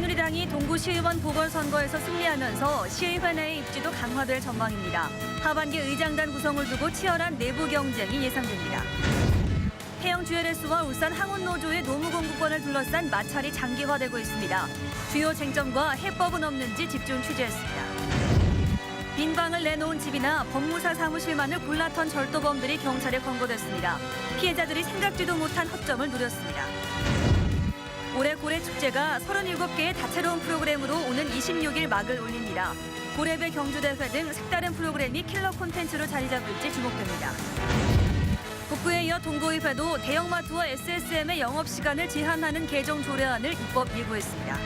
새누리당이 동구시의원 보궐선거에서 승리하면서 시의회 내 입지도 강화될 전망입니다. 하반기 의장단 구성을 두고 치열한 내부 경쟁이 예상됩니다. 태영 GLS와 울산 항운노조의 노무 공급권을 둘러싼 마찰이 장기화되고 있습니다. 주요 쟁점과 해법은 없는지 집중 취재했습니다. 빈 방을 내놓은 집이나 법무사 사무실만을 골라턴 절도범들이 경찰에 검거됐습니다. 피해자들이 생각지도 못한 허점을 누렸습니다. 올해 고래축제가 37개의 다채로운 프로그램으로 오는 26일 막을 올립니다. 고래배 경주대회 등 색다른 프로그램이 킬러 콘텐츠로 자리 잡을지 주목됩니다. 북구에 이어 동구의회도 대형마트와 SSM의 영업시간을 제한하는 개정 조례안을 입법 예고했습니다.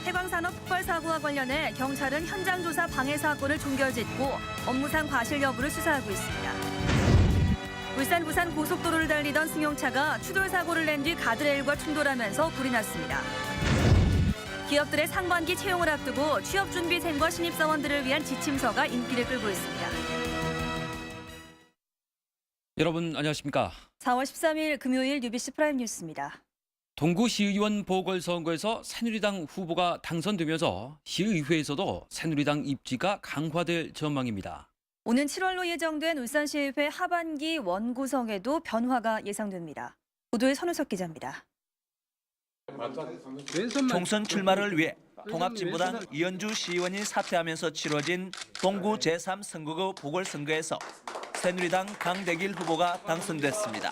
해광산업 폭발 사고와 관련해 경찰은 현장 조사 방해 사건을 종결짓고 업무상 과실 여부를 수사하고 있습니다. 울산 부산 고속도로를 달리던 승용차가 추돌 사고를 낸 뒤 가드레일과 충돌하면서 불이 났습니다. 기업들의 상반기 채용을 앞두고 취업준비생과 신입사원들을 위한 지침서가 인기를 끌고 있습니다. 여러분 안녕하십니까? 4월 13일 금요일 UBC 프라임 뉴스입니다. 동구시의원 보궐선거에서 새누리당 후보가 당선되면서 시의회에서도 새누리당 입지가 강화될 전망입니다. 오는 7월로 예정된 울산시의회 하반기 원구성에도 변화가 예상됩니다. 보도에 선우석 기자입니다. 총선 출마를 위해 통합진보당 이현주 시의원이 사퇴하면서 치러진 동구 제3선거구 보궐선거에서 새누리당 강대길 후보가 당선됐습니다.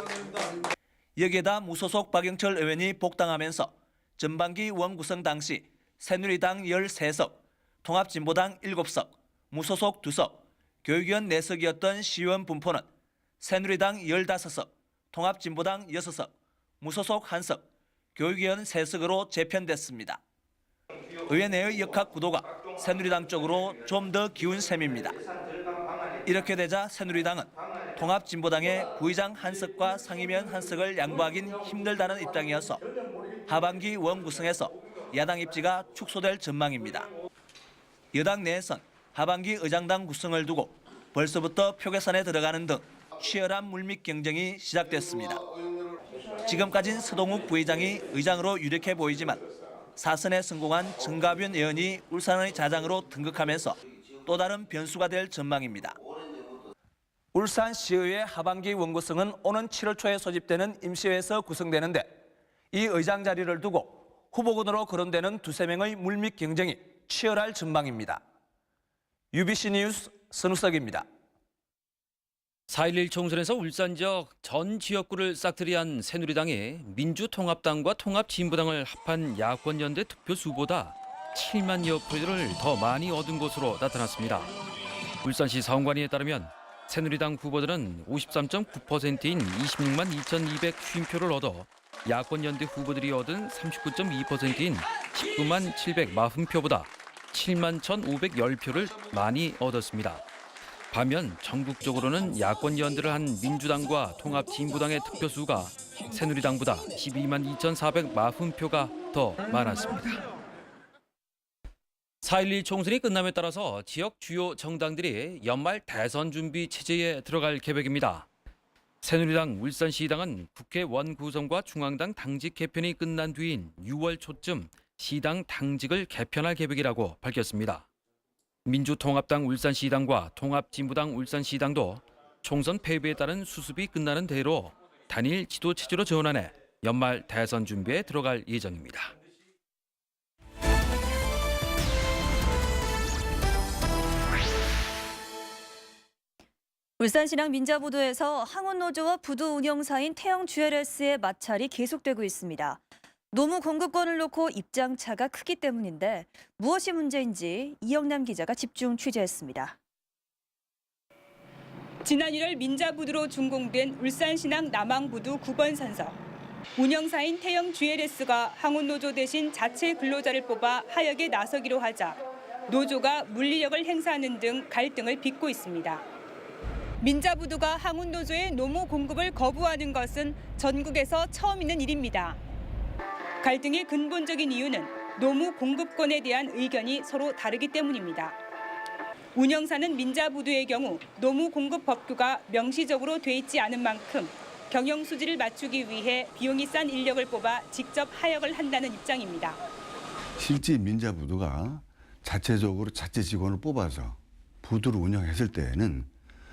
여기에다 무소속 박영철 의원이 복당하면서 전반기 원구성 당시 새누리당 13석, 통합진보당 7석, 무소속 2석, 교육위원 4석이었던 시의원 분포는 새누리당 15석, 통합진보당 6석, 무소속 1석, 교육위원 3석으로 재편됐습니다. 의회 내의 역학 구도가 새누리당 쪽으로 좀 더 기운 셈입니다. 이렇게 되자 새누리당은 통합진보당의 부의장 1석과 상임위원 1석을 양보하긴 힘들다는 입장이어서 하반기 원구성에서 야당 입지가 축소될 전망입니다. 여당 내에선 하반기 의장당 구성을 두고 벌써부터 표계산에 들어가는 등 치열한 물밑 경쟁이 시작됐습니다. 지금까지는 서동욱 부의장이 의장으로 유력해 보이지만 사선에 성공한 정가변 의원이 울산의 자장으로 등극하면서 또 다른 변수가 될 전망입니다. 울산시의회 하반기 원구성은 오는 7월 초에 소집되는 임시회에서 구성되는데 이 의장 자리를 두고 후보군으로 거론되는 두세 명의 물밑 경쟁이 치열할 전망입니다. UBC 뉴스 선우석입니다. 4.11 총선에서 울산 지역 전 지역구를 싹트리한 새누리당이 민주통합당과 통합진보당을 합한 야권연대 투표수보다 7만여 표를 더 많이 얻은 것으로 나타났습니다. 울산시 사원관위에 따르면 새누리당 후보들은 53.9%인 26만 2,250표를 얻어 야권연대 후보들이 얻은 39.2%인 19만 740표보다 7만 1,510표를 많이 얻었습니다. 반면 전국적으로는 야권연대를 한 민주당과 통합진보당의 득표수가 새누리당보다 12만 2,440표가 더 많았습니다. 4.12 총선이 끝남에 따라서 지역 주요 정당들이 연말 대선 준비 체제에 들어갈 계획입니다. 새누리당 울산시당은 국회 원구성과 중앙당 당직 개편이 끝난 뒤인 6월 초쯤 시당 당직을 개편할 계획이라고 밝혔습니다. 민주통합당 울산시당과 통합진보당 울산시당도 총선 패배에 따른 수습이 끝나는 대로 단일 지도 체제로 전환해 연말 대선 준비에 들어갈 예정입니다. 울산시랑 민자부두에서 항운노조와 부두 운영사인 태영 GLS의 마찰이 계속되고 있습니다. 노무 공급권을 놓고 입장차가 크기 때문인데 무엇이 문제인지 이영남 기자가 집중 취재했습니다. 지난 1월 민자부두로 준공된 울산신항 남항부두 9번 선서. 운영사인 태영 GLS가 항운노조 대신 자체 근로자를 뽑아 하역에 나서기로 하자 노조가 물리력을 행사하는 등 갈등을 빚고 있습니다. 민자부두가 항운노조의 노무 공급을 거부하는 것은 전국에서 처음 있는 일입니다. 갈등의 근본적인 이유는 노무 공급권에 대한 의견이 서로 다르기 때문입니다. 운영사는 민자부두의 경우 노무 공급 법규가 명시적으로 돼 있지 않은 만큼 경영 수지를 맞추기 위해 비용이 싼 인력을 뽑아 직접 하역을 한다는 입장입니다. 실제 민자부두가 자체적으로 자체 직원을 뽑아서 부두를 운영했을 때에는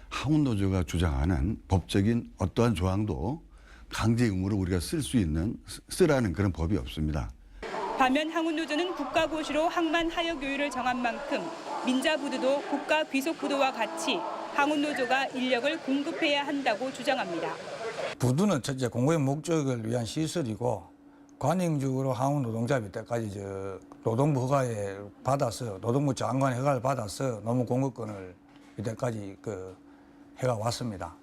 항운노조가 주장하는 법적인 어떠한 조항도 강제 의무로 우리가 쓰라는 그런 법이 없습니다. 반면 항운노조는 국가고시로 항만 하역 요율을 정한 만큼 민자부두도 국가 귀속부두와 같이 항운노조가 인력을 공급해야 한다고 주장합니다. 부두는 첫째 공고의 목적을 위한 시설이고 관행적으로 항운 노동자비 때까지 노동부 허가에 받아서 노동부 장관의 허가를 받아서 노무 공급권을 이때까지 해가 왔습니다.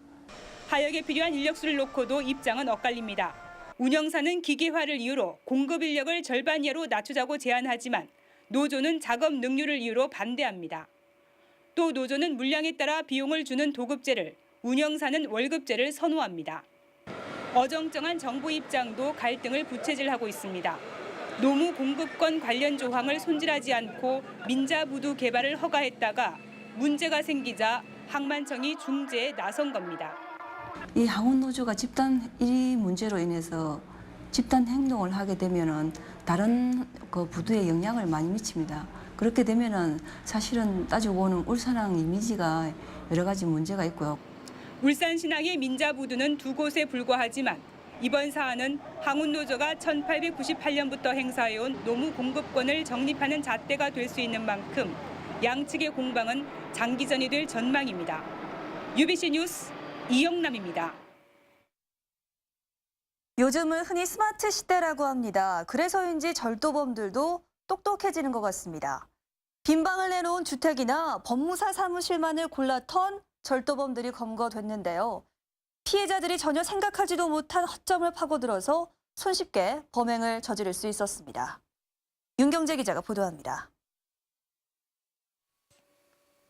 하역에 필요한 인력수를 놓고도 입장은 엇갈립니다. 운영사는 기계화를 이유로 공급 인력을 절반 이하로 낮추자고 제안하지만 노조는 작업 능률을 이유로 반대합니다. 또 노조는 물량에 따라 비용을 주는 도급제를, 운영사는 월급제를 선호합니다. 어정쩡한 정부 입장도 갈등을 부채질하고 있습니다. 노무 공급권 관련 조항을 손질하지 않고 민자부두 개발을 허가했다가 문제가 생기자 항만청이 중재에 나선 겁니다. 이 항운노조가 집단 이 문제로 인해서 집단 행동을 하게 되면은 다른 부두에 영향을 많이 미칩니다. 그렇게 되면은 사실은 따지고 보면 울산항 이미지가 여러 가지 문제가 있고요. 울산신항의 민자부두는 두 곳에 불과하지만 이번 사안은 항운노조가 1898년부터 행사해온 노무 공급권을 정립하는 잣대가 될 수 있는 만큼 양측의 공방은 장기전이 될 전망입니다. UBC 뉴스 이영남입니다. 요즘은 흔히 스마트 시대라고 합니다. 그래서인지 절도범들도 똑똑해지는 것 같습니다. 빈방을 내놓은 주택이나 법무사 사무실만을 골라 턴 절도범들이 검거됐는데요. 피해자들이 전혀 생각하지도 못한 허점을 파고들어서 손쉽게 범행을 저지를 수 있었습니다. 윤경재 기자가 보도합니다.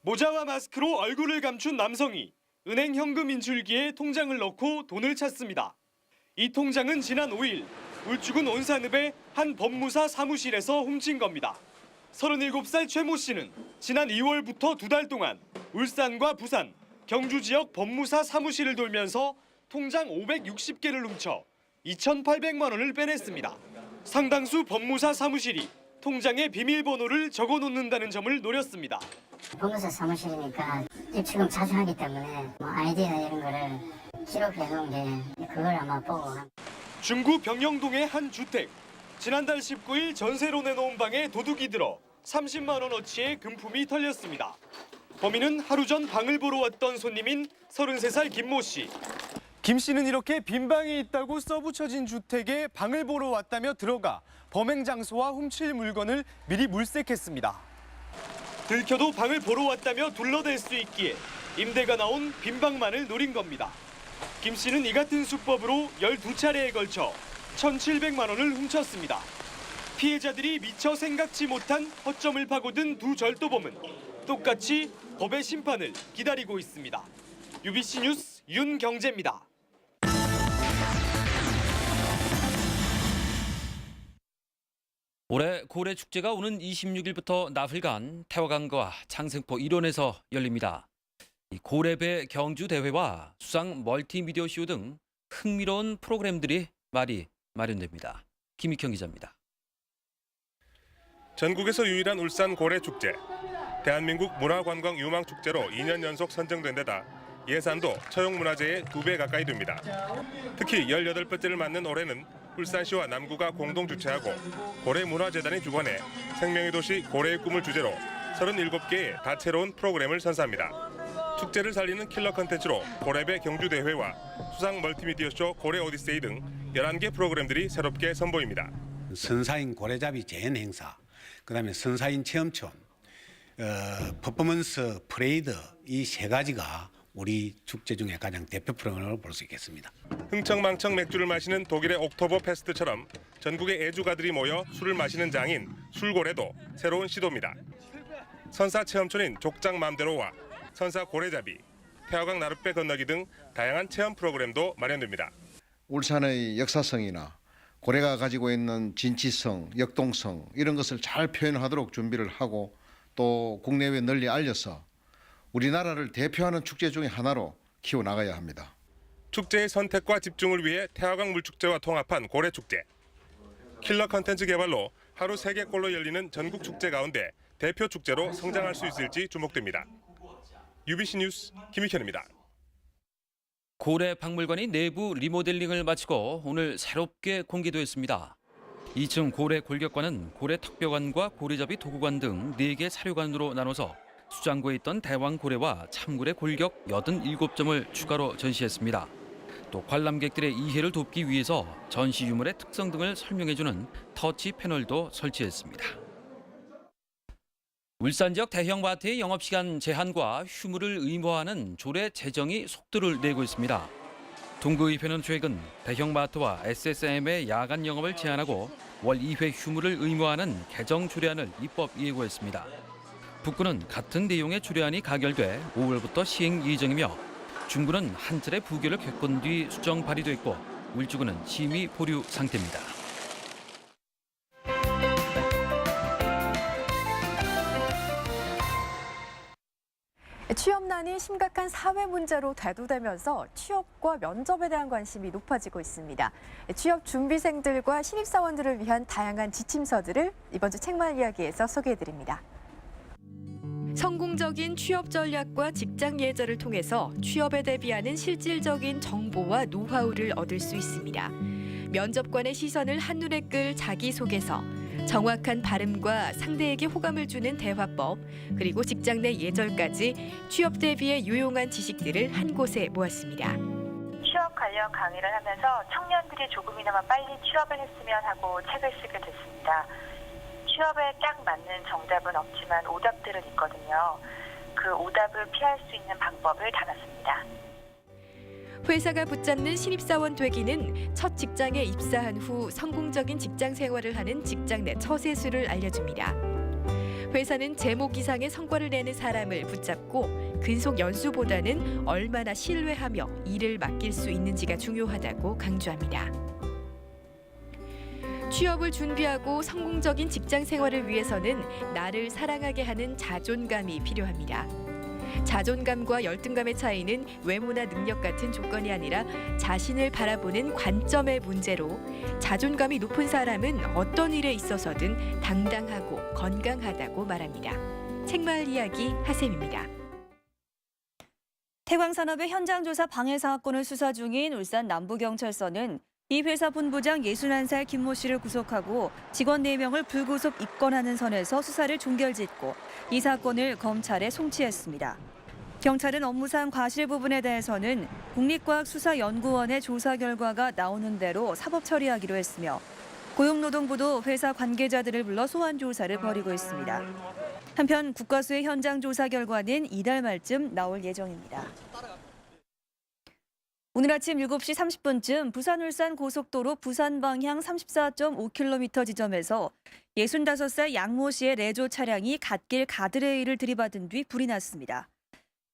모자와 마스크로 얼굴을 감춘 남성이 은행 현금 인출기에 통장을 넣고 돈을 찾습니다. 이 통장은 지난 5일 울주군 온산읍의 한 법무사 사무실에서 훔친 겁니다. 37살 최모 씨는 지난 2월부터 2달 동안 울산과 부산, 경주 지역 법무사 사무실을 돌면서 통장 560개를 훔쳐 2,800만 원을 빼냈습니다. 상당수 법무사 사무실이 통장에 비밀번호를 적어놓는다는 점을 노렸습니다. 법무사 사무실이니까 입출금 자주 하기 때문에 아이디나 이런 거를 기록해 놓은 게 그걸 아마 보고. 중구 병영동의 한 주택. 지난달 19일 전세로 내놓은 방에 도둑이 들어 30만 원어치의 금품이 털렸습니다. 범인은 하루 전 방을 보러 왔던 손님인 33살 김모 씨. 김 씨는 이렇게 빈 방이 있다고 써붙여진 주택에 방을 보러 왔다며 들어가 범행 장소와 훔칠 물건을 미리 물색했습니다. 들켜도 방을 보러 왔다며 둘러댈 수 있기에 임대가 나온 빈 방만을 노린 겁니다. 김 씨는 이 같은 수법으로 12차례에 걸쳐 1,700만 원을 훔쳤습니다. 피해자들이 미처 생각지 못한 허점을 파고든 두 절도범은 똑같이 법의 심판을 기다리고 있습니다. UBC 뉴스 윤경재입니다. 올해 고래축제가 오는 26일부터 나흘간 태화강과 창생포 일원에서 열립니다. 고래배 경주대회와 수상 멀티미디어 쇼 등 흥미로운 프로그램들이 마련됩니다. 김익형 기자입니다. 전국에서 유일한 울산 고래축제. 대한민국 문화관광 유망축제로 2년 연속 선정된 데다 예산도 처용문화재의 2배 가까이 됩니다. 특히 18번째를 맞는 올해는 울산시와 남구가 공동 주최하고 고래문화재단이 주관해 생명의 도시 고래의 꿈을 주제로 37개의 다채로운 프로그램을 선사합니다. 축제를 살리는 킬러 컨텐츠로 고래배 경주대회와 수상 멀티미디어 쇼 고래 오디세이 등 11개 프로그램들이 새롭게 선보입니다. 선사인 고래잡이 재현 행사, 그다음에 선사인 체험촌, 퍼포먼스 프레이드 이 세 가지가 우리 축제 중에 가장 대표 프로그램을 볼 수 있겠습니다. 흥청망청 맥주를 마시는 독일의 옥토버 페스트처럼 전국의 애주가들이 모여 술을 마시는 장인 술고래도 새로운 시도입니다. 선사 체험촌인 족장 맘대로와 선사 고래잡이, 태화강 나룻배 건너기 등 다양한 체험 프로그램도 마련됩니다. 울산의 역사성이나 고래가 가지고 있는 진취성, 역동성 이런 것을 잘 표현하도록 준비를 하고 또 국내외 널리 알려서 우리나라를 대표하는 축제 중에 하나로 키워나가야 합니다. 축제의 선택과 집중을 위해 태화강 물축제와 통합한 고래축제. 킬러 컨텐츠 개발로 하루 3개꼴로 열리는 전국 축제 가운데 대표 축제로 성장할 수 있을지 주목됩니다. UBC 뉴스 김익현입니다. 고래 박물관이 내부 리모델링을 마치고 오늘 새롭게 공개됐습니다. 2층 고래 골격관은 고래 턱뼈관과 고래잡이 도구관 등 4개 사료관으로 나눠서 수장고에 있던 대왕 고래와 참고래 골격 87점을 추가로 전시했습니다. 또 관람객들의 이해를 돕기 위해서 전시 유물의 특성 등을 설명해주는 터치 패널도 설치했습니다. 울산 지역 대형 마트의 영업시간 제한과 휴무를 의무화하는 조례 제정이 속도를 내고 있습니다. 동구의회는 최근 대형 마트와 SSM의 야간 영업을 제한하고 월 2회 휴무를 의무화하는 개정 조례안을 입법 예고했습니다. 북구는 같은 내용의 조례안이 가결돼 5월부터 시행 예정이며 중구는 한 차례 부결을 겪은 뒤 수정 발의됐고 울주구는 심의 보류 상태입니다. 취업난이 심각한 사회 문제로 대두되면서 취업과 면접에 대한 관심이 높아지고 있습니다. 취업 준비생들과 신입사원들을 위한 다양한 지침서들을 이번 주 책마을 이야기에서 소개해드립니다. 성공적인 취업 전략과 직장 예절을 통해서 취업에 대비하는 실질적인 정보와 노하우를 얻을 수 있습니다. 면접관의 시선을 한눈에 끌 자기소개서, 정확한 발음과 상대에게 호감을 주는 대화법, 그리고 직장 내 예절까지 취업 대비에 유용한 지식들을 한 곳에 모았습니다. 취업 관련 강의를 하면서 청년들이 조금이나마 빨리 취업을 했으면 하고 책을 쓰게 됐습니다. 취업에 딱 맞는 정답은 없지만 오답들은 있거든요. 그 오답을 피할 수 있는 방법을 담았습니다. 회사가 붙잡는 신입사원 되기는 첫 직장에 입사한 후 성공적인 직장 생활을 하는 직장 내 처세술을 알려줍니다. 회사는 제목 이상의 성과를 내는 사람을 붙잡고 근속 연수보다는 얼마나 신뢰하며 일을 맡길 수 있는지가 중요하다고 강조합니다. 취업을 준비하고 성공적인 직장 생활을 위해서는 나를 사랑하게 하는 자존감이 필요합니다. 자존감과 열등감의 차이는 외모나 능력 같은 조건이 아니라 자신을 바라보는 관점의 문제로 자존감이 높은 사람은 어떤 일에 있어서든 당당하고 건강하다고 말합니다. 책마을 이야기 하셈입니다. 태광산업의 현장조사 방해 사건을 수사 중인 울산 남부경찰서는 이 회사 본부장 61살 김모 씨를 구속하고 직원 4명을 불구속 입건하는 선에서 수사를 종결짓고 이 사건을 검찰에 송치했습니다. 경찰은 업무상 과실 부분에 대해서는 국립과학수사연구원의 조사 결과가 나오는 대로 사법 처리하기로 했으며 고용노동부도 회사 관계자들을 불러 소환 조사를 벌이고 있습니다. 한편 국과수의 현장 조사 결과는 이달 말쯤 나올 예정입니다. 오늘 아침 7시 30분쯤 부산-울산 고속도로 부산 방향 34.5km 지점에서 65살 양모 씨의 레조 차량이 갓길 가드레일을 들이받은 뒤 불이 났습니다.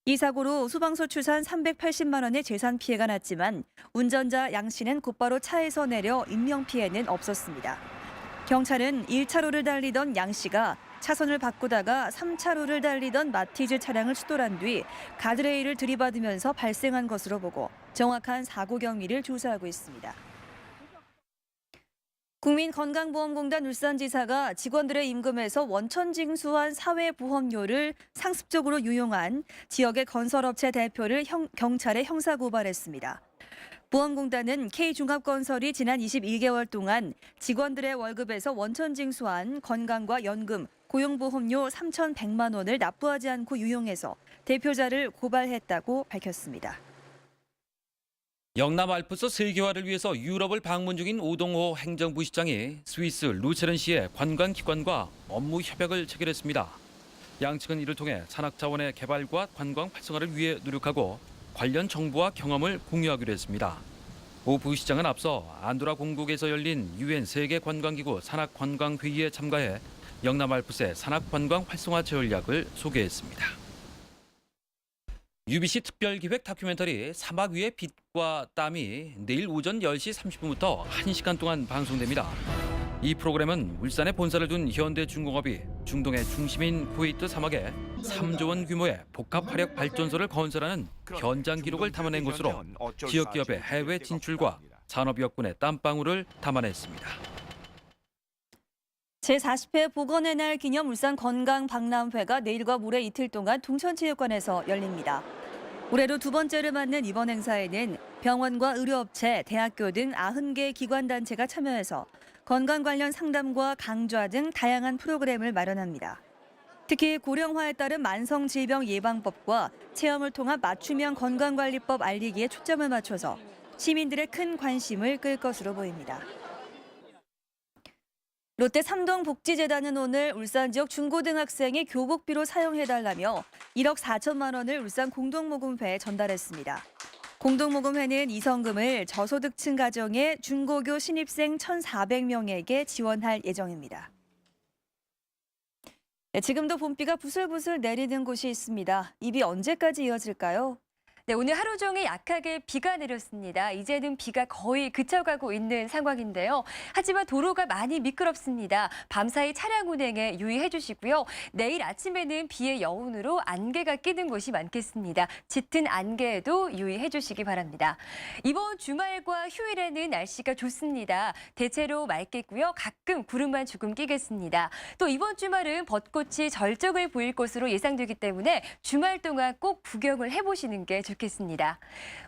이 사고로 소방서 추산 380만 원의 재산 피해가 났지만 운전자 양 씨는 곧바로 차에서 내려 인명피해는 없었습니다. 경찰은 1차로를 달리던 양 씨가 차선을 바꾸다가 3차로를 달리던 마티즈 차량을 추돌한 뒤 가드레일을 들이받으면서 발생한 것으로 보고 정확한 사고 경위를 조사하고 있습니다. 국민건강보험공단 울산지사가 직원들의 임금에서 원천 징수한 사회보험료를 상습적으로 유용한 지역의 건설업체 대표를 경찰에 형사고발했습니다. 보험공단은 K종합건설이 지난 21개월 동안 직원들의 월급에서 원천 징수한 건강과 연금, 고용보험료 3,100만 원을 납부하지 않고 유용해서 대표자를 고발했다고 밝혔습니다. 영남 알프스 세계화를 위해서 유럽을 방문 중인 오동호 행정부시장이 스위스 루체른시의 관광기관과 업무 협약을 체결했습니다. 양측은 이를 통해 산학자원의 개발과 관광 활성화를 위해 노력하고 관련 정보와 경험을 공유하기로 했습니다. 오 부시장은 앞서 안도라 공국에서 열린 UN 세계관광기구 산학관광회의에 참가해 영남 알프스의 산학관광 활성화 전략을 소개했습니다. UBC 특별기획 다큐멘터리 사막 위의 빛과 땀이 내일 오전 10시 30분부터 1시간 동안 방송됩니다. 이 프로그램은 울산에 본사를 둔 현대중공업이 중동의 중심인 쿠웨이트 사막에 3조 원 규모의 복합 화력 발전소를 건설하는 현장 기록을 담아낸 것으로 지역 기업의 해외 진출과 산업 여건의 땀방울을 담아냈습니다. 제40회 보건의 날 기념 울산 건강박람회가 내일과 모레 이틀 동안 둥천체육관에서 열립니다. 올해로 두 번째를 맞는 이번 행사에는 병원과 의료업체, 대학교 등 90개 기관단체가 참여해서 건강 관련 상담과 강좌 등 다양한 프로그램을 마련합니다. 특히 고령화에 따른 만성질병 예방법과 체험을 통한 맞춤형 건강관리법 알리기에 초점을 맞춰서 시민들의 큰 관심을 끌 것으로 보입니다. 롯데 삼동복지재단은 오늘 울산 지역 중고등학생이 교복비로 사용해달라며 1억 4천만 원을 울산 공동모금회에 전달했습니다. 공동모금회는 이 성금을 저소득층 가정의 중고교 신입생 1,400명에게 지원할 예정입니다. 지금도 봄비가 부슬부슬 내리는 곳이 있습니다. 이 비 언제까지 이어질까요? 네, 오늘 하루 종일 약하게 비가 내렸습니다. 이제는 비가 거의 그쳐가고 있는 상황인데요. 하지만 도로가 많이 미끄럽습니다. 밤사이 차량 운행에 유의해 주시고요. 내일 아침에는 비의 여운으로 안개가 끼는 곳이 많겠습니다. 짙은 안개에도 유의해 주시기 바랍니다. 이번 주말과 휴일에는 날씨가 좋습니다. 대체로 맑겠고요. 가끔 구름만 조금 끼겠습니다. 또 이번 주말은 벚꽃이 절정을 보일 것으로 예상되기 때문에 주말 동안 꼭 구경을 해보시는 게 좋겠습니다.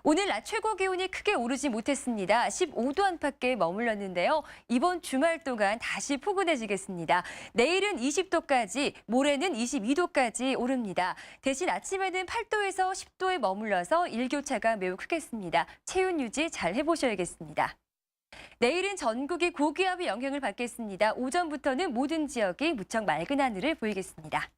오늘 낮 최고 기온이 크게 오르지 못했습니다. 15도 안팎에 머물렀는데요. 이번 주말 동안 다시 포근해지겠습니다. 내일은 20도까지, 모레는 22도까지 오릅니다. 대신 아침에는 8도에서 10도에 머물러서 일교차가 매우 크겠습니다. 체온 유지 잘 해보셔야겠습니다. 내일은 전국이 고기압의 영향을 받겠습니다. 오전부터는 모든 지역이 무척 맑은 하늘을 보이겠습니다.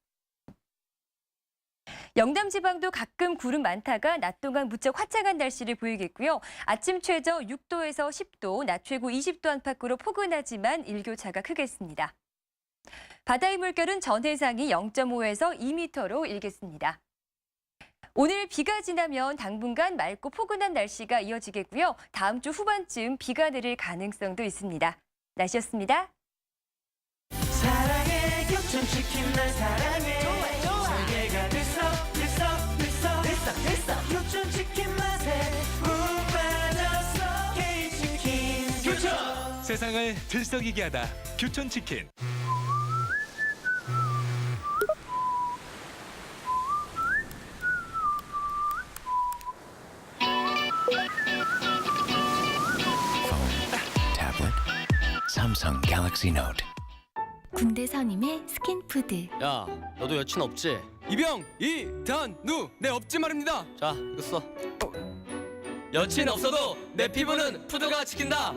영남 지방도 가끔 구름 많다가 낮 동안 무척 화창한 날씨를 보이겠고요. 아침 최저 6도에서 10도, 낮 최고 20도 안팎으로 포근하지만 일교차가 크겠습니다. 바다의 물결은 전 해상이 0.5에서 2m로 일겠습니다. 오늘 비가 지나면 당분간 맑고 포근한 날씨가 이어지겠고요. 다음 주 후반쯤 비가 내릴 가능성도 있습니다. 날씨였습니다. 사랑해 교촌치킨 날 사랑해 설계가 됐어 교촌치킨 맛에 푹 빠졌어 K치킨 교촌 세상을 들썩이게 하다 교촌치킨. 태블릿 삼성 갤럭시 노트. 군대 선임의 스킨푸드. 야, 너도 여친 없지? 이병 이단누 네 없지 말입니다. 자, 이거 써. 여친 없어도 내 피부는 푸드가 지킨다.